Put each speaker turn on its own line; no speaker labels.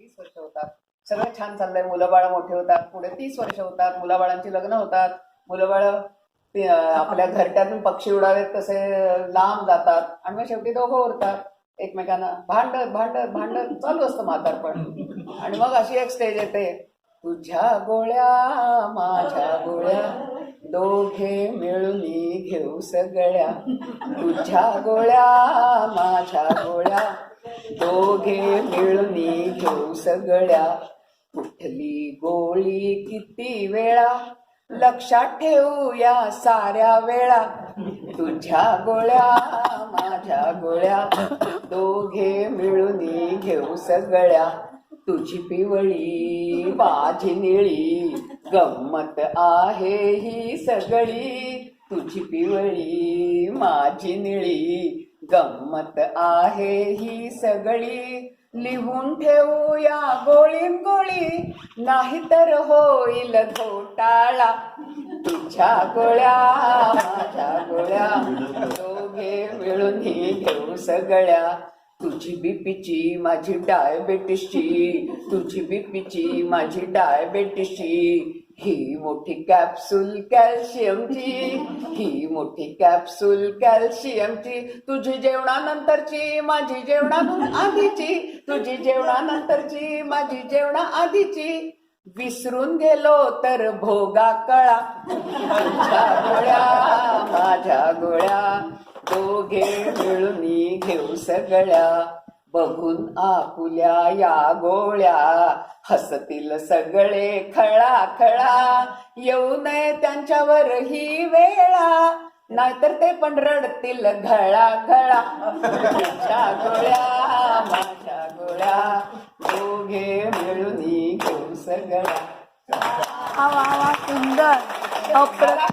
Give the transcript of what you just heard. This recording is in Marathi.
20 वर्ष होतात, सगळं छान चाललंय, मुलं बाळ मोठे होतात, पुढे 30 वर्ष होतात, मुलाबाळांची लग्न होतात, मुलं बाळ आपल्या घरट्यातून पक्षी उडावेत तसे लांब जातात आणि मग शेवटी दोघं उरतात एकमेकांना भांडत भांडत भांडत चालू असतं म्हातारपण. आणि मग अशी एक स्टेज येते, तुझ्या गोळ्या माझ्या गोळ्या दोघे मिळून घेऊ सगळ्या, तुझ्या गोळ्या माझ्या गोळ्या दोघे मिळून घेऊ सगळ्या, कुठली गोळी किती वेळा लक्षात ठेवू या साऱ्या वेळा, तुझ्या गोळ्या माझ्या गोळ्या दोघे मिळून घेऊ सगळ्या, तुझी पिवळी माझी निळी गंमत आहे ही सगळी, तुझी पिवळी माझी निळी गंमत आहे ही सगळी, लिहून ठेवूया गोळीन गोळी नाहीतर होईल घोटाळा, तुझ्या गोळ्या माझ्या गोळ्या दोघे मिळून घेऊ सगळ्या, तुझी बीपीची माझी डायबेटिसची, तुझी बीपीची माझी डायबेटिसची, ही मोठी कॅप्सूल कॅल्शियमची, ही मोठी कॅप्सूल कॅल्शियमची, तुझी जेवणानंतरची माझी जेवणाआधीची, तुझी जेवणानंतरची माझी जेवणाआधीची, विसरून गेलो तर भोगा कळा, तुझ्या गोळ्या माझ्या गोळ्या दोघे मिळून घेऊ सगळ्या, बघून आपुल्या या गोळ्या हसतील सगळे खळा खळा, येऊ नये त्यांच्यावर ही वेळा नाहीतर ते पण रडतील घळा घळा, तुझ्या गोळ्या माझ्या गोळ्या दोघे मिळून घेऊ सगळ्या.
वा वा सुंदर.